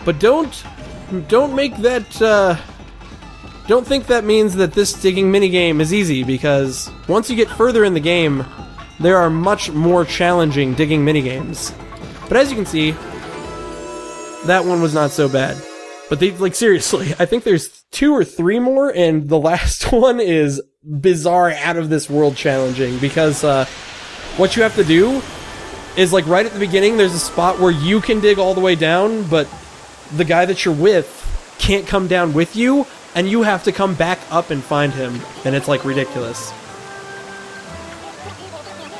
But don't make that, don't think that means that this digging minigame is easy, because once you get further in the game, there are much more challenging digging minigames. But as you can see, that one was not so bad. But they, like, seriously, I think there's 2 or 3 more, and the last one is bizarre, out of this world challenging, because what you have to do is, like, right at the beginning, there's a spot where you can dig all the way down, but the guy that you're with can't come down with you, and you have to come back up and find him, and it's, like, ridiculous.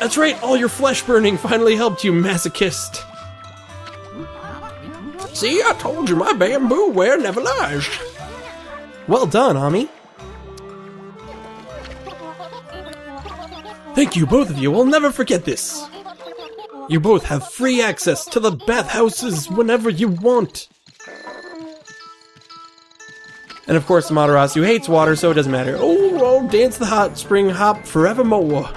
That's right, all your flesh burning finally helped you, masochist. See, I told you my bamboo ware never lies. Well done, Ami. Thank you, both of you. We'll never forget this. You both have free access to the bathhouses whenever you want. And of course, Amaterasu hates water, so it doesn't matter. Oh, dance the hot spring hop forevermore.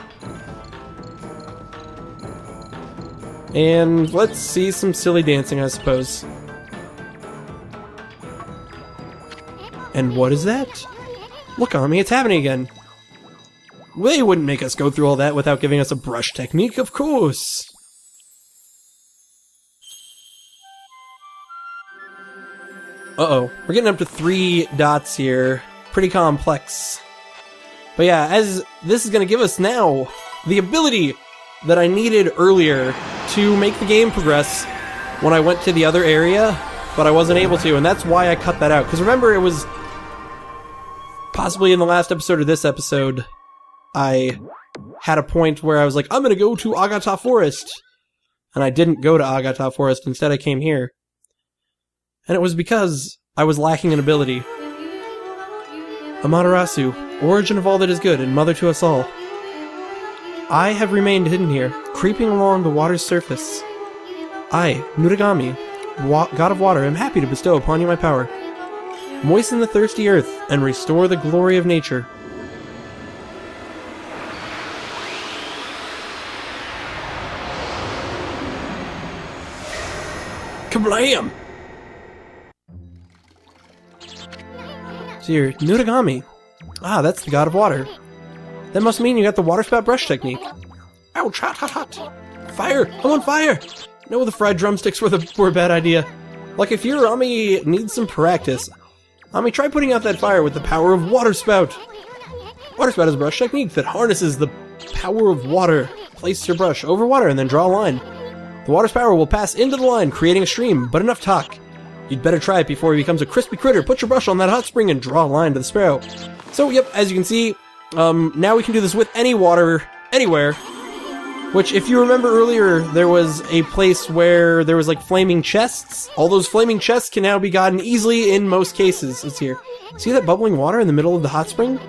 And let's see some silly dancing, I suppose. And what is that? Look, Ami, it's happening again. They wouldn't make us go through all that without giving us a brush technique, of course. Uh-oh, we're getting up to 3 dots here. Pretty complex. But yeah, as this is going to give us now the ability that I needed earlier to make the game progress when I went to the other area, but I wasn't able to, and that's why I cut that out. Because remember, it was possibly in the last episode or this episode, I had a point where I was like, I'm going to go to Agata Forest. And I didn't go to Agata Forest, instead I came here. And it was because I was lacking an ability. Amaterasu, origin of all that is good and mother to us all. I have remained hidden here, creeping along the water's surface. I, Nuragami, god of water, am happy to bestow upon you my power. Moisten the thirsty earth and restore the glory of nature. Kablam! So you're Nuragami. Ah, that's the god of water. That must mean you got the water spout brush technique. Ouch, hot, hot, hot. Fire! I'm on fire! No, the fried drumsticks were a bad idea. Like, if your Ami needs some practice, Ami, try putting out that fire with the power of water spout. Water spout is a brush technique that harnesses the power of water. Place your brush over water and then draw a line. The water's power will pass into the line, creating a stream, but enough talk. You'd better try it before he becomes a crispy critter. Put your brush on that hot spring and draw a line to the sparrow. So, yep, as you can see, now we can do this with any water, anywhere. Which, if you remember earlier, there was a place where there was, like, flaming chests. All those flaming chests can now be gotten easily in most cases. It's here. See that bubbling water in the middle of the hot spring?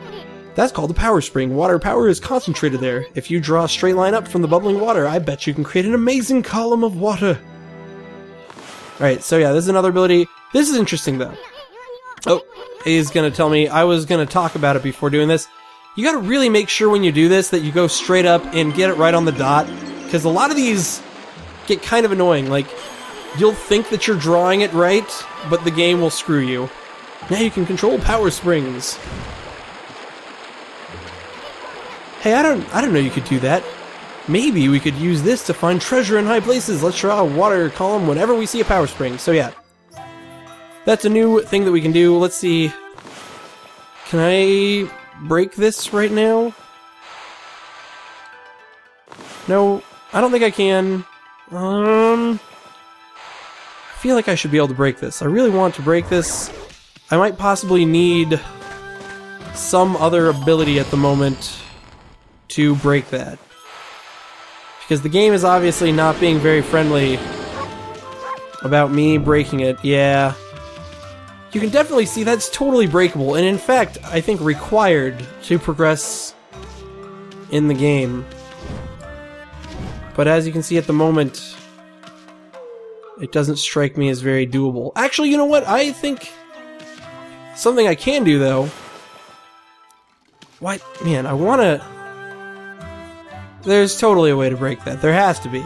That's called the power spring. Water power is concentrated there. If you draw a straight line up from the bubbling water, I bet you can create an amazing column of water. Alright, so yeah, this is another ability. This is interesting, though. Oh, he's gonna tell me I was gonna talk about it before doing this. You gotta really make sure when you do this that you go straight up and get it right on the dot, because a lot of these get kind of annoying. Like, you'll think that you're drawing it right, but the game will screw you. Now you can control power springs. Hey, I don't know you could do that. Maybe we could use this to find treasure in high places. Let's draw a water column whenever we see a power spring. So yeah, that's a new thing that we can do. Let's see. Can I break this right now? No, I don't think I can. I feel like I should be able to break this. I really want to break this. I might possibly need some other ability at the moment to break that. Because the game is obviously not being very friendly about me breaking it. Yeah. You can definitely see that's totally breakable, and in fact, I think required to progress in the game. But as you can see at the moment, it doesn't strike me as very doable. Actually, you know what? I think something I can do, though. Why, man, I wanna... There's totally a way to break that. There has to be.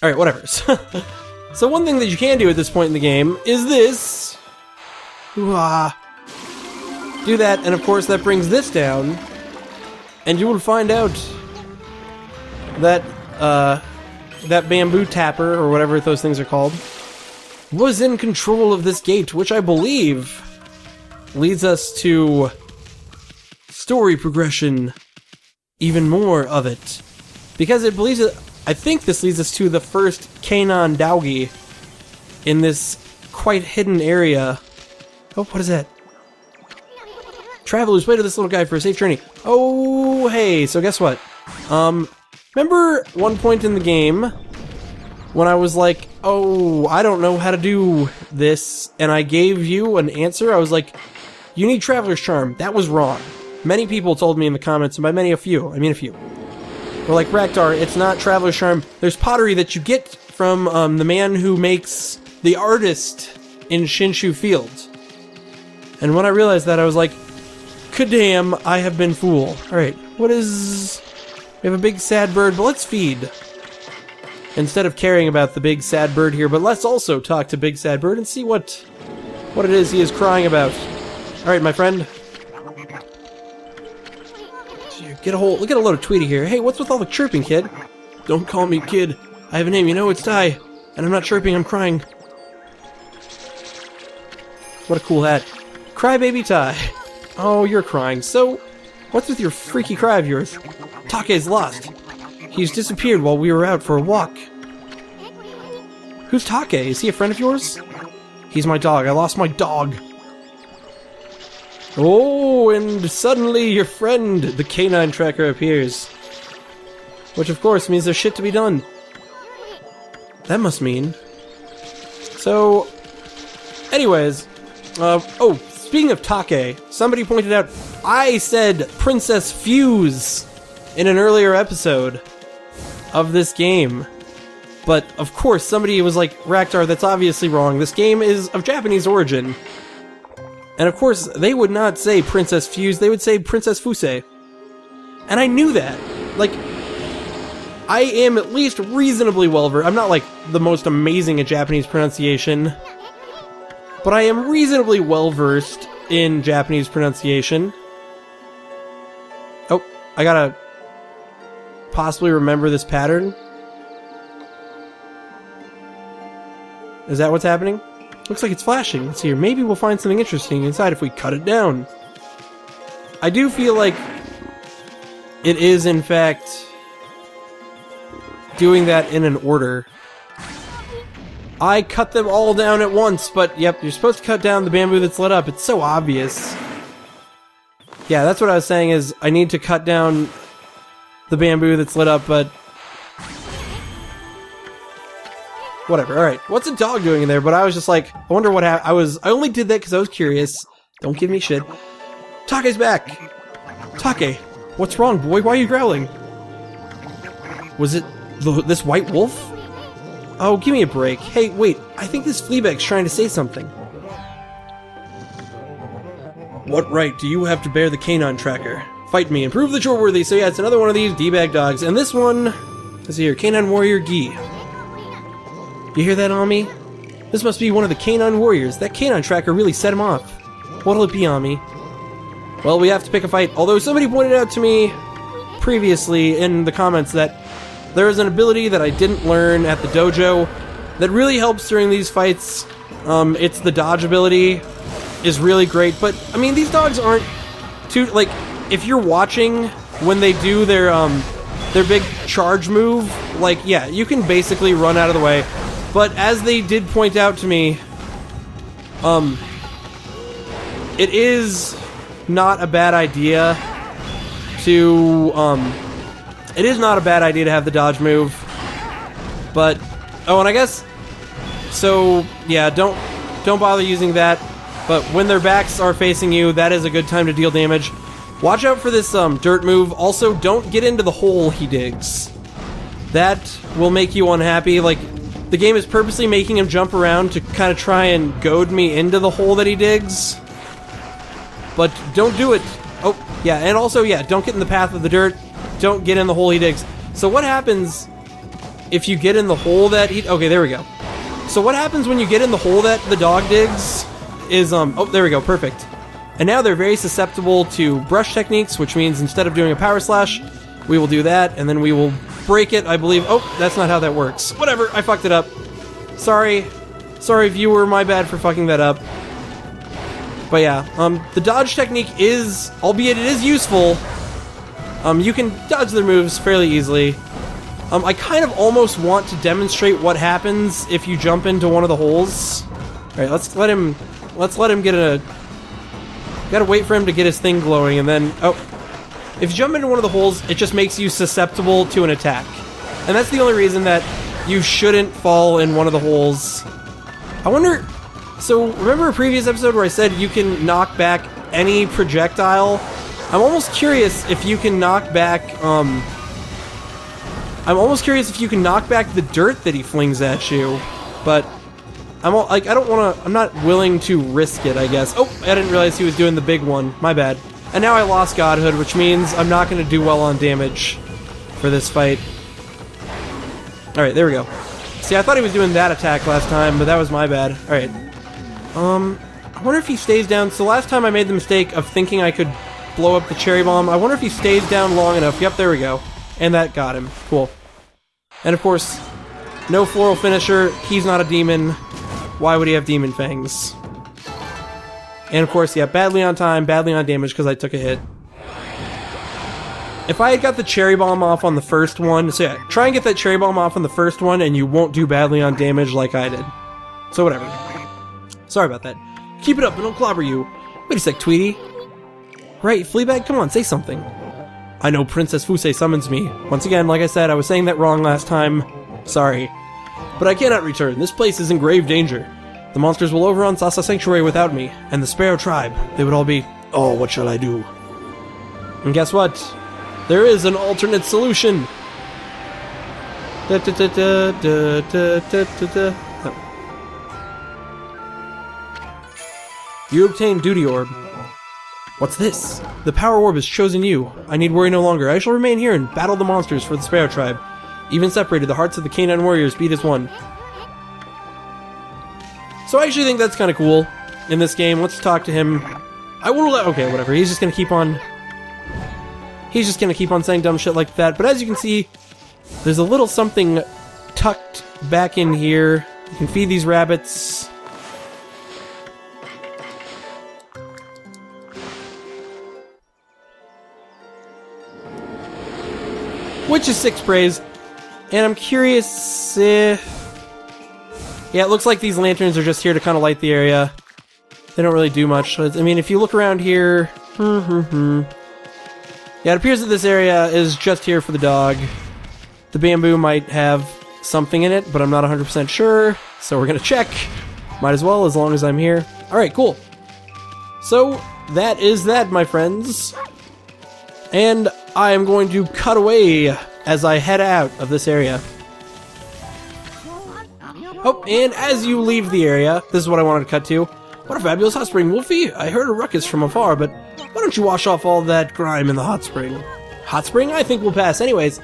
Alright, whatever. So one thing that you can do at this point in the game is this. Ooh-ah. Do that, and of course that brings this down. And you will find out that, that bamboo tapper, or whatever those things are called, was in control of this gate, which I believe leads us to story progression, even more of it. Because it believes it, I think this leads us to the first Canine Doggy in this quite hidden area. Oh, what is that? Travelers, wait to this little guy for a safe journey. Oh, hey, so guess what? Remember one point in the game when I was like, oh, I don't know how to do this, and I gave you an answer? I was like, you need Traveler's Charm. That was wrong. Many people told me in the comments, and by many, a few. I mean a few. We're like, Raktar, it's not Traveler's Charm. There's pottery that you get from the man who makes the artist in Shinshu Fields. And when I realized that, I was like, kadam, I have been fooled. Alright, what is... We have a big sad bird, but let's feed. Instead of caring about the big sad bird here, but let's also talk to Big Sad Bird and see what it is he is crying about. Alright, my friend. Get a look at a load of Tweety here. Hey, what's with all the chirping, kid? Don't call me kid. I have a name, you know, it's Ty. And I'm not chirping, I'm crying. What a cool hat. Crybaby Ty. Oh, you're crying. So, what's with your freaky cry of yours? Take's lost. He's disappeared while we were out for a walk. Who's Take? Is he a friend of yours? He's my dog. I lost my dog. Oh, and suddenly your friend, the canine tracker, appears. Which, of course, means there's shit to be done. That must mean... So... Anyways... oh, speaking of Take, somebody pointed out, I said Princess Fuse in an earlier episode of this game. But, of course, somebody was like, Raktar, that's obviously wrong. This game is of Japanese origin. And, of course, they would not say Princess Fuse, they would say Princess Fuse. And I knew that. Like, I am at least reasonably well-versed. I'm not, like, the most amazing at Japanese pronunciation. But I am reasonably well-versed in Japanese pronunciation. Oh, I gotta possibly remember this pattern. Is that what's happening? Looks like it's flashing. Let's see here. Maybe we'll find something interesting inside if we cut it down. I do feel like it is, in fact, doing that in an order. I cut them all down at once, but yep, you're supposed to cut down the bamboo that's lit up. It's so obvious. Yeah, that's what I was saying is I need to cut down the bamboo that's lit up, but... Whatever, alright. What's a dog doing in there? But I was just like, I wonder what happened. I only did that because I was curious. Don't give me shit. Take's back! Take, what's wrong, boy? Why are you growling? Was it this white wolf? Oh, give me a break. Hey, wait, I think this Fleabag's trying to say something. What right do you have to bear the canine tracker? Fight me and prove that you're worthy. So yeah, it's another one of these D-bag dogs. And this one, let's see here, Canine Warrior Gi. You hear that, Ami? This must be one of the canine warriors. That canine tracker really set him off. What'll it be, Ami? Well, we have to pick a fight. Although somebody pointed out to me previously in the comments that there is an ability that I didn't learn at the dojo that really helps during these fights. It's the dodge ability is really great. But, I mean, these dogs aren't too... Like, if you're watching when they do their big charge move, like, yeah, you can basically run out of the way. But as they did point out to me, it is not a bad idea to, it is not a bad idea to have the dodge move. But, oh, and I guess, so, yeah, don't bother using that. But when their backs are facing you, that is a good time to deal damage. Watch out for this, dirt move. Also, don't get into the hole he digs. That will make you unhappy. Like, the game is purposely making him jump around to kind of try and goad me into the hole that he digs. But don't do it. Oh, yeah, and also, yeah, don't get in the path of the dirt. Don't get in the hole he digs. So what happens if you get in the hole that he... Okay, there we go. So what happens when you get in the hole that the dog digs is... Oh, there we go. Perfect. And now they're very susceptible to brush techniques, which means instead of doing a power slash, we will do that, and then we will break it, I believe. Oh, that's not how that works. Whatever, I fucked it up. Sorry. Sorry, viewer, my bad for fucking that up. But yeah, the dodge technique is, albeit it is useful, you can dodge their moves fairly easily. I kind of almost want to demonstrate what happens if you jump into one of the holes. Alright, let's let him get a... Gotta wait for him to get his thing glowing, and then... Oh. If you jump into one of the holes, it just makes you susceptible to an attack. And that's the only reason that you shouldn't fall in one of the holes. I wonder... So, remember a previous episode where I said you can knock back any projectile? I'm almost curious if you can knock back, I'm almost curious if you can knock back the dirt that he flings at you. But... I'm not willing to risk it, I guess. Oh, I didn't realize he was doing the big one. My bad. And now I lost Godhood, which means I'm not going to do well on damage for this fight. Alright, there we go. See, I thought he was doing that attack last time, but that was my bad. Alright. I wonder if he stays down. So last time I made the mistake of thinking I could blow up the cherry bomb. I wonder if he stays down long enough. Yep, there we go. And that got him. Cool. And of course, no floral finisher. He's not a demon. Why would he have demon fangs? And of course, yeah, badly on time, badly on damage because I took a hit. If I had got the cherry bomb off on the first one, so yeah, try and get that cherry bomb off on the first one and you won't do badly on damage like I did. So whatever. Sorry about that. Keep it up and I'll clobber you. Wait a sec, Tweety. Right, Fleabag, come on, say something. I know Princess Fusei summons me. Once again, like I said, I was saying that wrong last time. Sorry. But I cannot return. This place is in grave danger. The monsters will overrun Sasa Sanctuary without me, and the Sparrow Tribe. They would all be, oh, what shall I do? And guess what? There is an alternate solution. You obtain Duty Orb. What's this? The Power Orb has chosen you. I need worry no longer. I shall remain here and battle the monsters for the Sparrow Tribe. Even separated, the hearts of the Canine warriors beat as one. So I actually think that's kind of cool in this game. Let's talk to him. I will let... Okay, whatever. He's just going to keep on... He's just going to keep on saying dumb shit like that. But as you can see, there's a little something tucked back in here. You can feed these rabbits. Which is 6 praise. And I'm curious if... Yeah, it looks like these lanterns are just here to kind of light the area. They don't really do much. I mean, if you look around here... Yeah, it appears that this area is just here for the dog. The bamboo might have something in it, but I'm not 100% sure. So we're going to check. Might as well, as long as I'm here. Alright, cool. So, that is that, my friends. And I am going to cut away as I head out of this area. Oh, and as you leave the area, this is what I wanted to cut to. What a fabulous hot spring, Wolfie! I heard a ruckus from afar, but why don't you wash off all that grime in the hot spring? Hot spring? I think we'll pass. Anyways,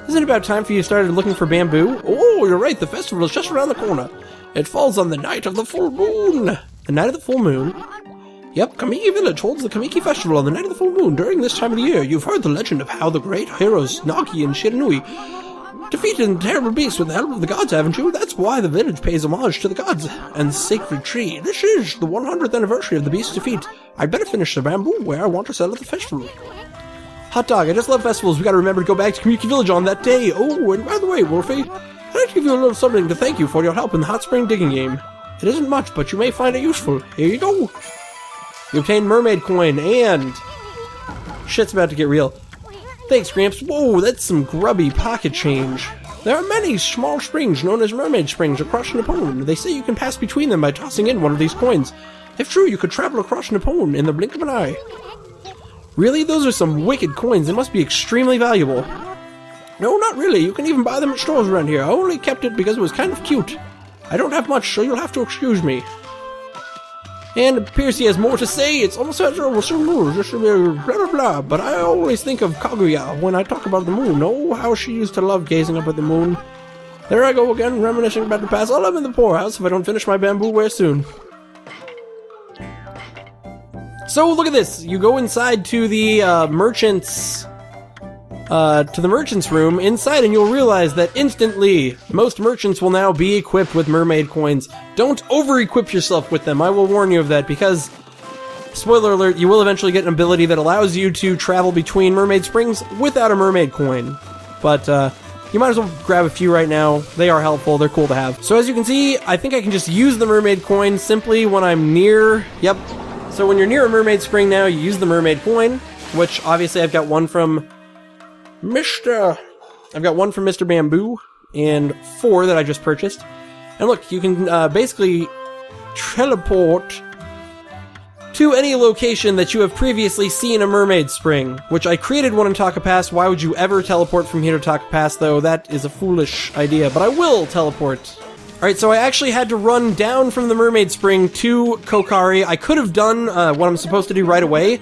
isn't it about time for you started looking for bamboo? Oh, you're right, the festival is just around the corner. It falls on the night of the full moon. The night of the full moon? Yep, Kamiki Village holds the Kamiki Festival on the night of the full moon during this time of the year. You've heard the legend of how the great heroes Nagi and Shiranui defeated the terrible beast with the help of the gods, haven't you? That's why the village pays homage to the gods and the sacred tree. This is the 100th anniversary of the beast's defeat. I'd better finish the bamboo where I want to sell at the festival. Hot dog, I just love festivals. We gotta remember to go back to Kamiki Village on that day. Oh, and by the way, Wolfie, I'd like to give you a little something to thank you for your help in the hot spring digging game. It isn't much, but you may find it useful. Here you go. You obtain Mermaid coin, and... Shit's about to get real. Thanks, Gramps. Whoa, that's some grubby pocket change. There are many small springs known as Mermaid Springs across Nippon. They say you can pass between them by tossing in one of these coins. If true, you could travel across Nippon in the blink of an eye. Really? Those are some wicked coins. They must be extremely valuable. No, not really. You can even buy them at stores around here. I only kept it because it was kind of cute. I don't have much, so you'll have to excuse me. And it appears he has more to say. It's almost as though just blah blah blah. But I always think of Kaguya when I talk about the moon. Oh, how she used to love gazing up at the moon. There I go again, reminiscing about the past. I'll live in the poorhouse if I don't finish my bamboo ware soon. So look at this. You go inside to the merchant's room inside, and you'll realize that instantly most merchants will now be equipped with mermaid coins. Don't over-equip yourself with them. I will warn you of that, because spoiler alert, you will eventually get an ability that allows you to travel between mermaid springs without a mermaid coin. But you might as well grab a few right now. They are helpful. They're cool to have. So as you can see, I think I can just use the mermaid coin simply when I'm near... Yep. So when you're near a mermaid spring now, you use the mermaid coin, which obviously I've got one from Mr. Bamboo and 4 that I just purchased. And look, you can basically teleport to any location that you have previously seen a mermaid spring, which I created one in Taka Pass. Why would you ever teleport from here to Taka Pass, though? That is a foolish idea, but I will teleport. Alright, so I actually had to run down from the mermaid spring to Kokari. I could have done what I'm supposed to do right away.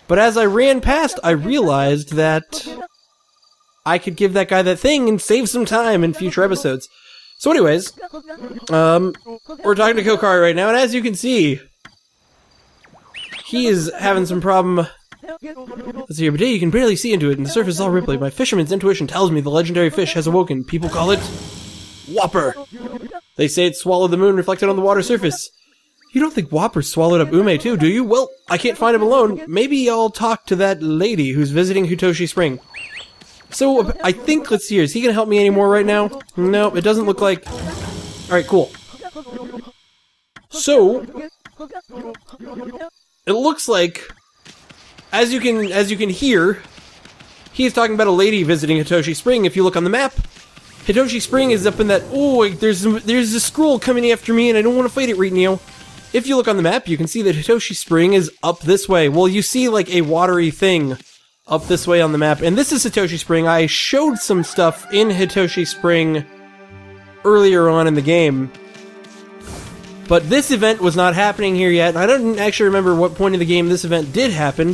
But as I ran past, I realized that I could give that guy that thing and save some time in future episodes. So anyways, we're talking to Kokari right now, and as you can see, he is having some problem. Let's see, every day you can barely see into it, and the surface is all ripply. My fisherman's intuition tells me the legendary fish has awoken. People call it Whopper. They say it swallowed the moon reflected on the water surface. You don't think Whopper swallowed up Ume too, do you? Well, I can't find him alone. Maybe I'll talk to that lady who's visiting Hitoshi Spring. So, I think, let's see here, is he gonna help me anymore right now? No, it doesn't look like... Alright, cool. So, it looks like, as you can hear, he's talking about a lady visiting Hitoshi Spring. If you look on the map, Hitoshi Spring is up in that... Oh, there's a scroll coming after me and I don't want to fight it right now. If you look on the map, you can see that Hitoshi Spring is up this way. Well, you see like a watery thing up this way on the map, and this is Hitoshi Spring. I showed some stuff in Hitoshi Spring earlier on in the game, but this event was not happening here yet. I don't actually remember what point in the game this event did happen, but